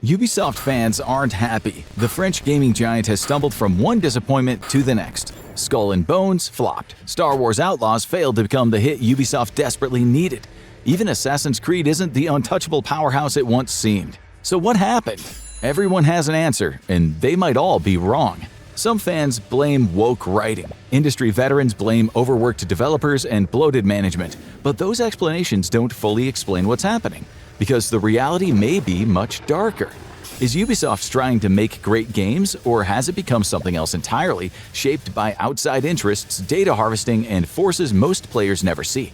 Ubisoft fans aren't happy. The French gaming giant has stumbled from one disappointment to the next. Skull and Bones flopped. Star Wars Outlaws failed to become the hit Ubisoft desperately needed. Even Assassin's Creed isn't the untouchable powerhouse it once seemed. So what happened? Everyone has an answer, and they might all be wrong. Some fans blame woke writing. Industry veterans blame overworked developers and bloated management. But those explanations don't fully explain what's happening, because the reality may be much darker. Is Ubisoft trying to make great games, or has it become something else entirely, shaped by outside interests, data harvesting, and forces most players never see?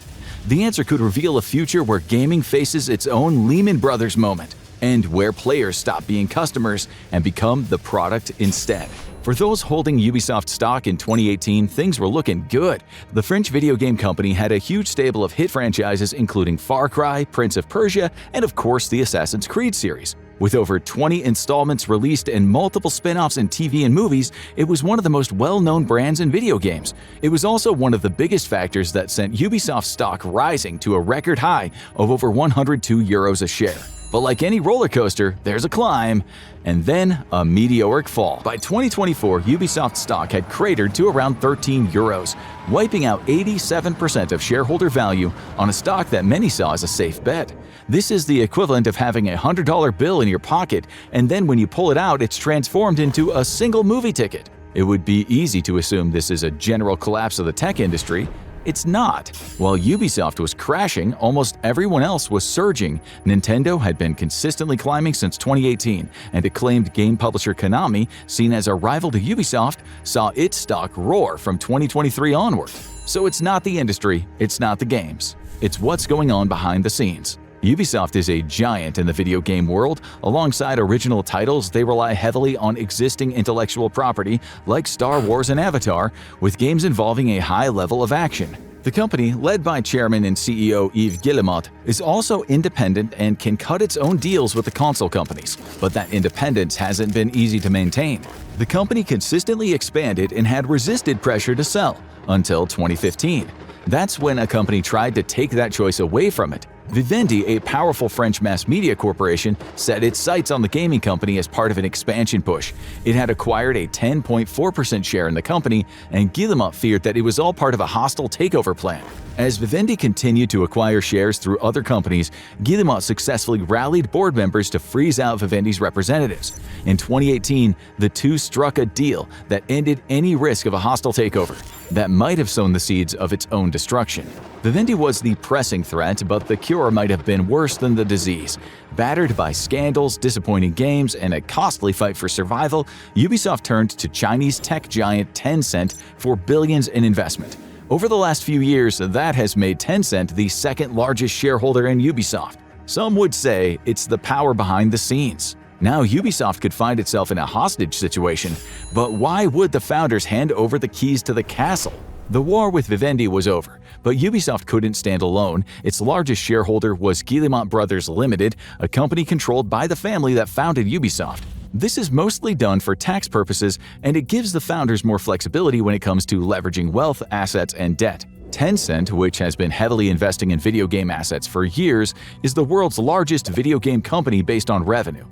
The answer could reveal a future where gaming faces its own Lehman Brothers moment, and where players stop being customers and become the product instead. For those holding Ubisoft stock in 2018, things were looking good. The French video game company had a huge stable of hit franchises including Far Cry, Prince of Persia, and of course the Assassin's Creed series. With over 20 installments released and multiple spin-offs in TV and movies, it was one of the most well-known brands in video games. It was also one of the biggest factors that sent Ubisoft stock rising to a record high of over €102 a share. But like any roller coaster, there's a climb, and then a meteoric fall. By 2024, Ubisoft stock had cratered to around €13, wiping out 87% of shareholder value on a stock that many saw as a safe bet. This is the equivalent of having a $100 bill in your pocket, and then when you pull it out, it's transformed into a single movie ticket. It would be easy to assume this is a general collapse of the tech industry. It's not. While Ubisoft was crashing, almost everyone else was surging. Nintendo had been consistently climbing since 2018, and acclaimed game publisher Konami, seen as a rival to Ubisoft, saw its stock roar from 2023 onward. So it's not the industry, it's not the games. It's what's going on behind the scenes. Ubisoft is a giant in the video game world. Alongside original titles, they rely heavily on existing intellectual property like Star Wars and Avatar, with games involving a high level of action. The company, led by Chairman and CEO Yves Guillemot, is also independent and can cut its own deals with the console companies, but that independence hasn't been easy to maintain. The company consistently expanded and had resisted pressure to sell, until 2015. That's when a company tried to take that choice away from it. Vivendi, a powerful French mass media corporation, set its sights on the gaming company as part of an expansion push. It had acquired a 10.4% share in the company, and Guillemot feared that it was all part of a hostile takeover plan. As Vivendi continued to acquire shares through other companies, Guillemot successfully rallied board members to freeze out Vivendi's representatives. In 2018, the two struck a deal that ended any risk of a hostile takeover that might have sown the seeds of its own destruction. Vivendi was the pressing threat, but the cure might have been worse than the disease. Battered by scandals, disappointing games, and a costly fight for survival, Ubisoft turned to Chinese tech giant Tencent for billions in investment. Over the last few years, that has made Tencent the second largest shareholder in Ubisoft. Some would say it's the power behind the scenes. Now Ubisoft could find itself in a hostage situation, but why would the founders hand over the keys to the castle? The war with Vivendi was over, but Ubisoft couldn't stand alone. Its largest shareholder was Guillemot Brothers Limited, a company controlled by the family that founded Ubisoft. This is mostly done for tax purposes, and it gives the founders more flexibility when it comes to leveraging wealth, assets, and debt. Tencent, which has been heavily investing in video game assets for years, is the world's largest video game company based on revenue,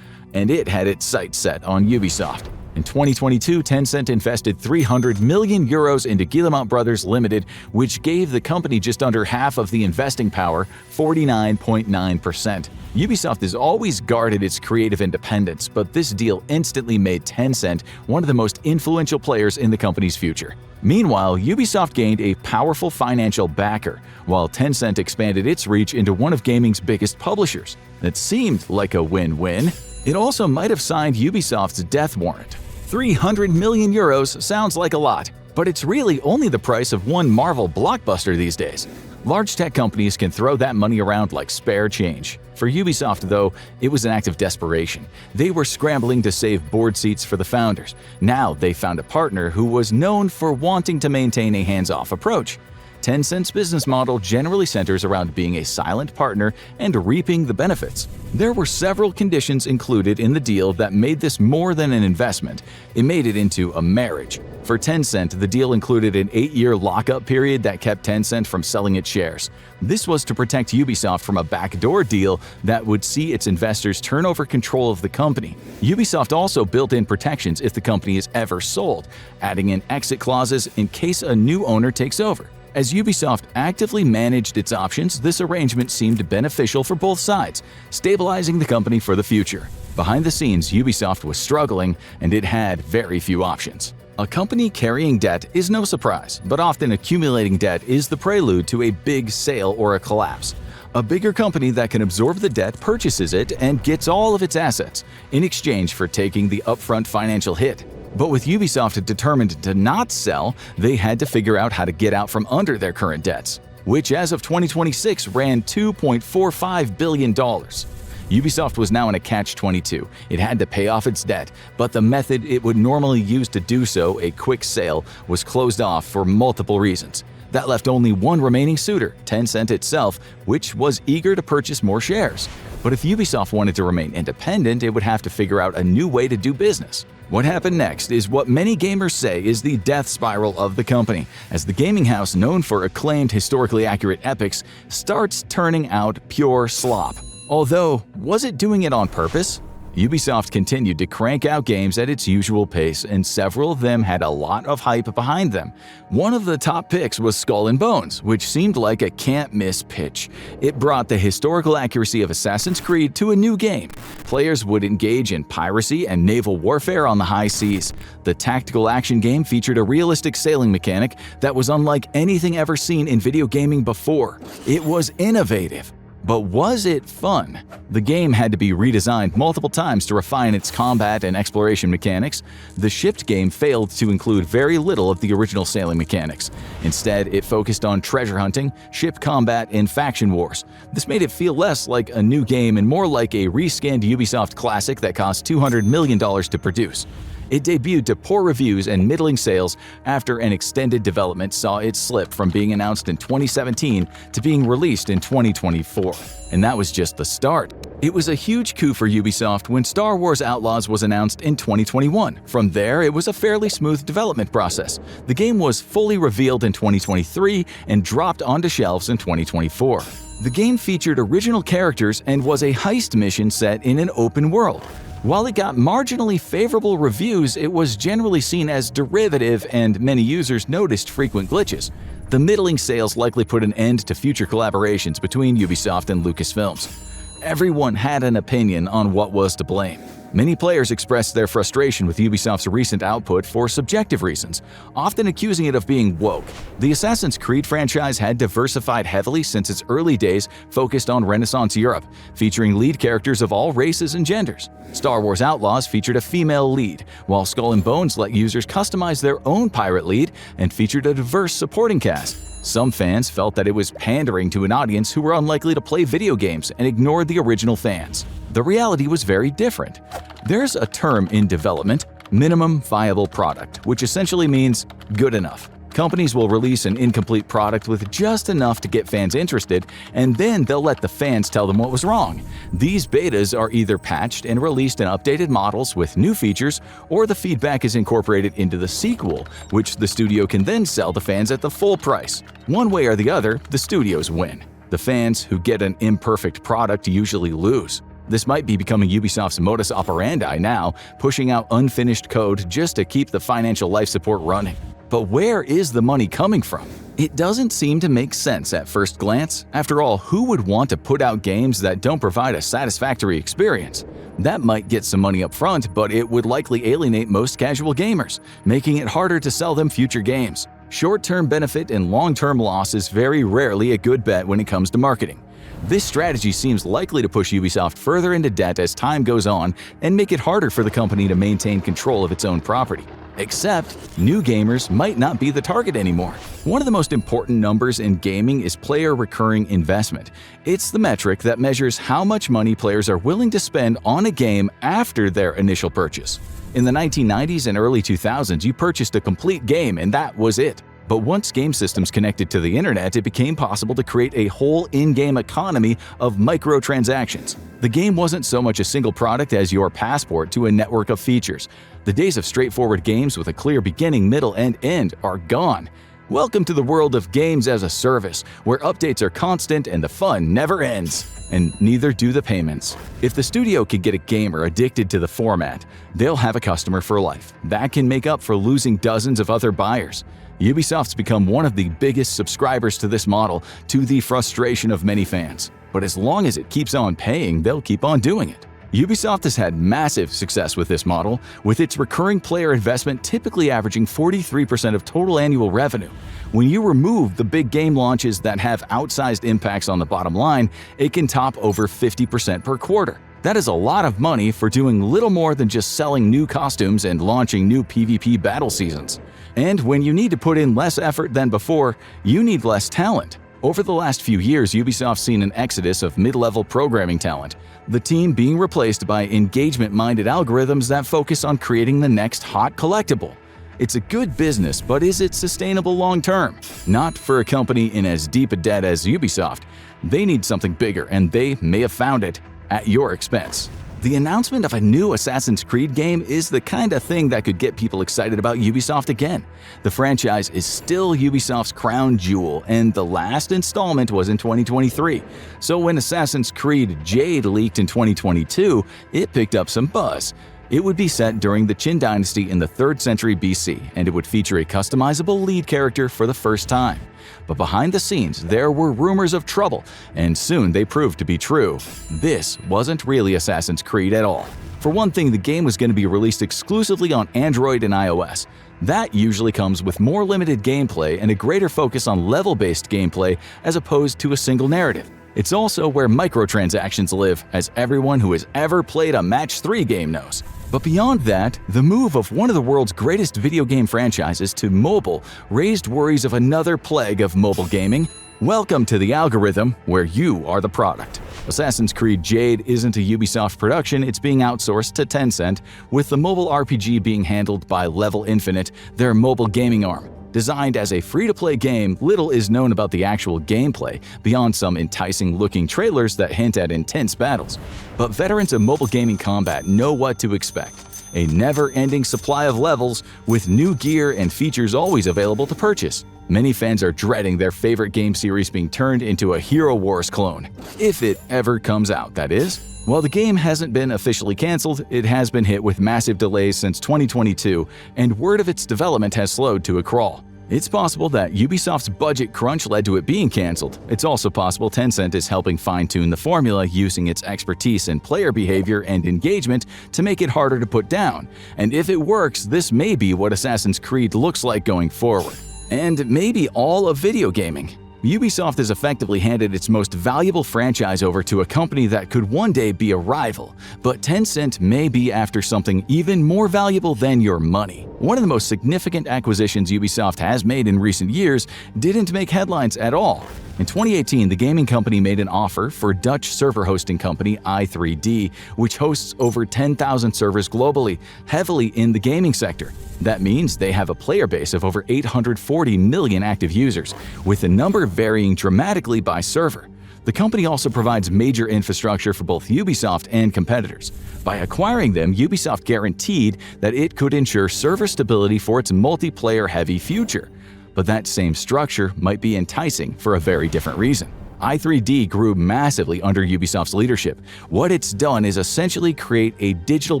and it had its sights set on Ubisoft. In 2022, Tencent invested €300 million into Guillemot Brothers Limited, which gave the company just under half of the investing power, 49.9%. Ubisoft has always guarded its creative independence, but this deal instantly made Tencent one of the most influential players in the company's future. Meanwhile, Ubisoft gained a powerful financial backer, while Tencent expanded its reach into one of gaming's biggest publishers. That seemed like a win-win. It also might have signed Ubisoft's death warrant. €300 million sounds like a lot, but it's really only the price of one Marvel blockbuster these days. Large tech companies can throw that money around like spare change. For Ubisoft, though, it was an act of desperation. They were scrambling to save board seats for the founders. Now they found a partner who was known for wanting to maintain a hands-off approach. Tencent's business model generally centers around being a silent partner and reaping the benefits. There were several conditions included in the deal that made this more than an investment. It made it into a marriage. For Tencent, the deal included an 8-year lockup period that kept Tencent from selling its shares. This was to protect Ubisoft from a backdoor deal that would see its investors turn over control of the company. Ubisoft also built in protections if the company is ever sold, adding in exit clauses in case a new owner takes over. As Ubisoft actively managed its options, this arrangement seemed beneficial for both sides, stabilizing the company for the future. Behind the scenes, Ubisoft was struggling, and it had very few options. A company carrying debt is no surprise, but often accumulating debt is the prelude to a big sale or a collapse. A bigger company that can absorb the debt purchases it and gets all of its assets, in exchange for taking the upfront financial hit. But with Ubisoft determined to not sell, they had to figure out how to get out from under their current debts, which as of 2026 ran $2.45 billion. Ubisoft was now in a catch-22. It had to pay off its debt, but the method it would normally use to do so, a quick sale, was closed off for multiple reasons. That left only one remaining suitor, Tencent itself, which was eager to purchase more shares. But if Ubisoft wanted to remain independent, it would have to figure out a new way to do business. What happened next is what many gamers say is the death spiral of the company, as the gaming house known for acclaimed historically accurate epics starts turning out pure slop. Although, was it doing it on purpose? Ubisoft continued to crank out games at its usual pace, and several of them had a lot of hype behind them. One of the top picks was Skull and Bones, which seemed like a can't-miss pitch. It brought the historical accuracy of Assassin's Creed to a new game. Players would engage in piracy and naval warfare on the high seas. The tactical action game featured a realistic sailing mechanic that was unlike anything ever seen in video gaming before. It was innovative. But was it fun? The game had to be redesigned multiple times to refine its combat and exploration mechanics. The shipped game failed to include very little of the original sailing mechanics. Instead, it focused on treasure hunting, ship combat, and faction wars. This made it feel less like a new game and more like a reskinned Ubisoft classic that cost $200 million to produce. It debuted to poor reviews and middling sales after an extended development saw it slip from being announced in 2017 to being released in 2024. And that was just the start. It was a huge coup for Ubisoft when Star Wars Outlaws was announced in 2021. From there, it was a fairly smooth development process. The game was fully revealed in 2023 and dropped onto shelves in 2024. The game featured original characters and was a heist mission set in an open world. While it got marginally favorable reviews, it was generally seen as derivative and many users noticed frequent glitches. The middling sales likely put an end to future collaborations between Ubisoft and Lucasfilms. Everyone had an opinion on what was to blame. Many players expressed their frustration with Ubisoft's recent output for subjective reasons, often accusing it of being woke. The Assassin's Creed franchise had diversified heavily since its early days, focused on Renaissance Europe, featuring lead characters of all races and genders. Star Wars Outlaws featured a female lead, while Skull and Bones let users customize their own pirate lead and featured a diverse supporting cast. Some fans felt that it was pandering to an audience who were unlikely to play video games and ignored the original fans. The reality was very different. There's a term in development, minimum viable product, which essentially means good enough. Companies will release an incomplete product with just enough to get fans interested, and then they'll let the fans tell them what was wrong. These betas are either patched and released in updated models with new features, or the feedback is incorporated into the sequel, which the studio can then sell to fans at the full price. One way or the other, the studios win. The fans who get an imperfect product usually lose. This might be becoming Ubisoft's modus operandi now, pushing out unfinished code just to keep the financial life support running. But where is the money coming from? It doesn't seem to make sense at first glance. After all, who would want to put out games that don't provide a satisfactory experience? That might get some money up front, but it would likely alienate most casual gamers, making it harder to sell them future games. Short-term benefit and long-term loss is very rarely a good bet when it comes to marketing. This strategy seems likely to push Ubisoft further into debt as time goes on and make it harder for the company to maintain control of its own property. Except, new gamers might not be the target anymore. One of the most important numbers in gaming is player recurring investment. It's the metric that measures how much money players are willing to spend on a game after their initial purchase. In the 1990s and early 2000s, you purchased a complete game and that was it. But once game systems connected to the internet, it became possible to create a whole in-game economy of microtransactions. The game wasn't so much a single product as your passport to a network of features. The days of straightforward games with a clear beginning, middle, and end are gone. Welcome to the world of games as a service, where updates are constant and the fun never ends. And neither do the payments. If the studio can get a gamer addicted to the format, they'll have a customer for life. That can make up for losing dozens of other buyers. Ubisoft's become one of the biggest subscribers to this model, to the frustration of many fans. But as long as it keeps on paying, they'll keep on doing it. Ubisoft has had massive success with this model, with its recurring player investment typically averaging 43% of total annual revenue. When you remove the big game launches that have outsized impacts on the bottom line, it can top over 50% per quarter. That is a lot of money for doing little more than just selling new costumes and launching new PvP battle seasons. And when you need to put in less effort than before, you need less talent. Over the last few years, Ubisoft's seen an exodus of mid-level programming talent, the team being replaced by engagement-minded algorithms that focus on creating the next hot collectible. It's a good business, but is it sustainable long-term? Not for a company in as deep a debt as Ubisoft. They need something bigger, and they may have found it at your expense. The announcement of a new Assassin's Creed game is the kind of thing that could get people excited about Ubisoft again. The franchise is still Ubisoft's crown jewel, and the last installment was in 2023. So when Assassin's Creed Jade leaked in 2022, it picked up some buzz. It would be set during the Qin Dynasty in the 3rd century BC, and it would feature a customizable lead character for the first time. But behind the scenes, there were rumors of trouble, and soon they proved to be true. This wasn't really Assassin's Creed at all. For one thing, the game was going to be released exclusively on Android and iOS. That usually comes with more limited gameplay and a greater focus on level-based gameplay as opposed to a single narrative. It's also where microtransactions live, as everyone who has ever played a Match 3 game knows. But beyond that, the move of one of the world's greatest video game franchises to mobile raised worries of another plague of mobile gaming. Welcome to the algorithm, where you are the product. Assassin's Creed Jade isn't a Ubisoft production, it's being outsourced to Tencent, with the mobile RPG being handled by Level Infinite, their mobile gaming arm. Designed as a free-to-play game, little is known about the actual gameplay, beyond some enticing-looking trailers that hint at intense battles. But veterans of mobile gaming combat know what to expect. A never-ending supply of levels, with new gear and features always available to purchase. Many fans are dreading their favorite game series being turned into a Hero Wars clone. If it ever comes out, that is. While the game hasn't been officially cancelled, it has been hit with massive delays since 2022, and word of its development has slowed to a crawl. It's possible that Ubisoft's budget crunch led to it being cancelled. It's also possible Tencent is helping fine-tune the formula using its expertise in player behavior and engagement to make it harder to put down. And if it works, this may be what Assassin's Creed looks like going forward. And maybe all of video gaming. Ubisoft has effectively handed its most valuable franchise over to a company that could one day be a rival, but Tencent may be after something even more valuable than your money. One of the most significant acquisitions Ubisoft has made in recent years didn't make headlines at all. In 2018, the gaming company made an offer for Dutch server hosting company i3D, which hosts over 10,000 servers globally, heavily in the gaming sector. That means they have a player base of over 840 million active users, with the number varying dramatically by server. The company also provides major infrastructure for both Ubisoft and competitors. By acquiring them, Ubisoft guaranteed that it could ensure server stability for its multiplayer-heavy future. But that same structure might be enticing for a very different reason. i3D grew massively under Ubisoft's leadership. What it's done is essentially create a digital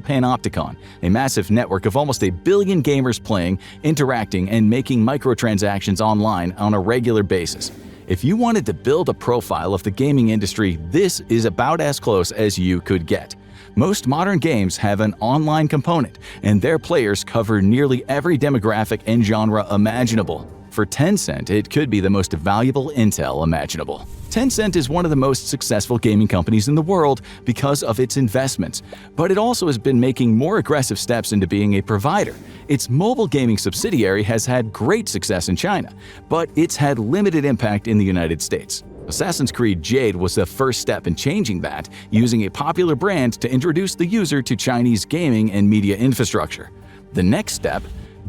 Panopticon, a massive network of almost 1 billion gamers playing, interacting, and making microtransactions online on a regular basis. If you wanted to build a profile of the gaming industry, this is about as close as you could get. Most modern games have an online component, and their players cover nearly every demographic and genre imaginable. For Tencent, it could be the most valuable intel imaginable. Tencent is one of the most successful gaming companies in the world because of its investments, but it also has been making more aggressive steps into being a provider. Its mobile gaming subsidiary has had great success in China, but it's had limited impact in the United States. Assassin's Creed Jade was the first step in changing that, using a popular brand to introduce the user to Chinese gaming and media infrastructure. The next step?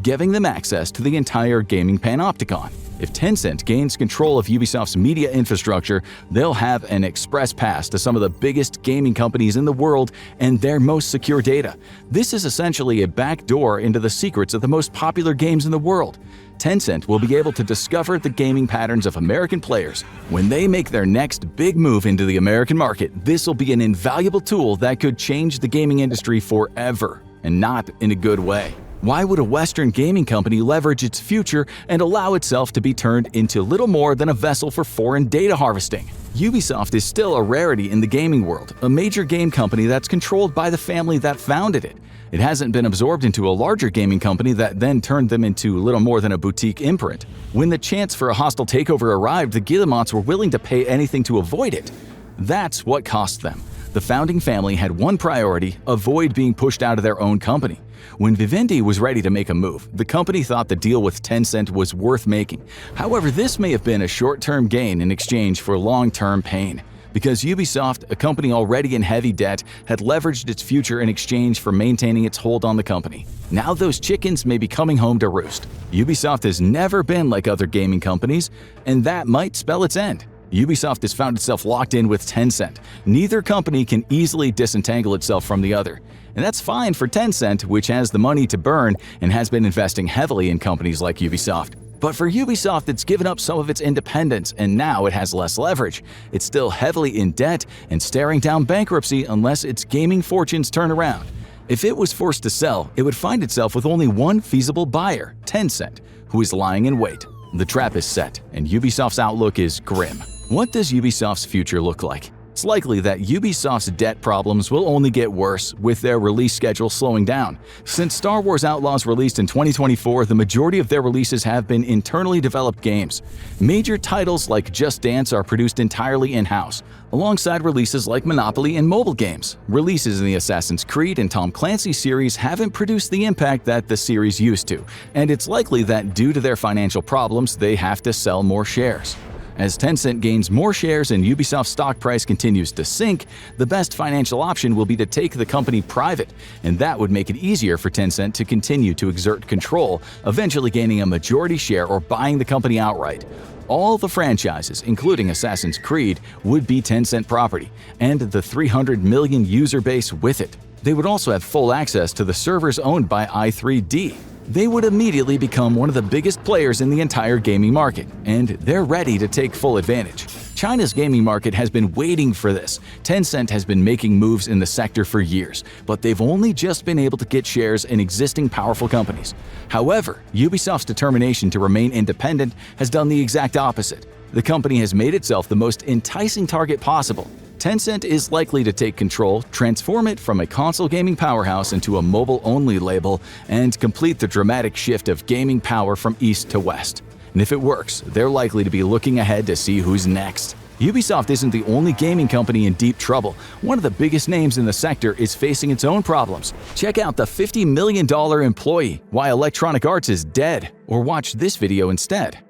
giving them access to the entire gaming Panopticon. If Tencent gains control of Ubisoft's media infrastructure, they'll have an express pass to some of the biggest gaming companies in the world and their most secure data. This is essentially a backdoor into the secrets of the most popular games in the world. Tencent will be able to discover the gaming patterns of American players. When they make their next big move into the American market, this will be an invaluable tool that could change the gaming industry forever, and not in a good way. Why would a Western gaming company leverage its future and allow itself to be turned into little more than a vessel for foreign data harvesting? Ubisoft is still a rarity in the gaming world, a major game company that's controlled by the family that founded it. It hasn't been absorbed into a larger gaming company that then turned them into little more than a boutique imprint. When the chance for a hostile takeover arrived, the Guillemots were willing to pay anything to avoid it. That's what cost them. The founding family had one priority: avoid being pushed out of their own company. When Vivendi was ready to make a move, the company thought the deal with Tencent was worth making. However, this may have been a short-term gain in exchange for long-term pain, because Ubisoft, a company already in heavy debt, had leveraged its future in exchange for maintaining its hold on the company. Now those chickens may be coming home to roost. Ubisoft has never been like other gaming companies, and that might spell its end. Ubisoft has found itself locked in with Tencent. Neither company can easily disentangle itself from the other. And that's fine for Tencent, which has the money to burn and has been investing heavily in companies like Ubisoft. But for Ubisoft, it's given up some of its independence and now it has less leverage. It's still heavily in debt and staring down bankruptcy unless its gaming fortunes turn around. If it was forced to sell, it would find itself with only one feasible buyer, Tencent, who is lying in wait. The trap is set, and Ubisoft's outlook is grim. What does Ubisoft's future look like? It's likely that Ubisoft's debt problems will only get worse, with their release schedule slowing down. Since Star Wars Outlaws released in 2024, the majority of their releases have been internally developed games. Major titles like Just Dance are produced entirely in-house, alongside releases like Monopoly and mobile games. Releases in the Assassin's Creed and Tom Clancy series haven't produced the impact that the series used to, and it's likely that due to their financial problems, they have to sell more shares. As Tencent gains more shares and Ubisoft's stock price continues to sink, the best financial option will be to take the company private, and that would make it easier for Tencent to continue to exert control, eventually gaining a majority share or buying the company outright. All the franchises, including Assassin's Creed, would be Tencent property, and the 300 million user base with it. They would also have full access to the servers owned by i3D. They would immediately become one of the biggest players in the entire gaming market, and they're ready to take full advantage. China's gaming market has been waiting for this. Tencent has been making moves in the sector for years, but they've only just been able to get shares in existing powerful companies. However, Ubisoft's determination to remain independent has done the exact opposite. The company has made itself the most enticing target possible. Tencent is likely to take control, transform it from a console gaming powerhouse into a mobile-only label, and complete the dramatic shift of gaming power from east to west. And if it works, they're likely to be looking ahead to see who's next. Ubisoft isn't the only gaming company in deep trouble. One of the biggest names in the sector is facing its own problems. Check out the $50 million employee, why Electronic Arts is dead, or watch this video instead.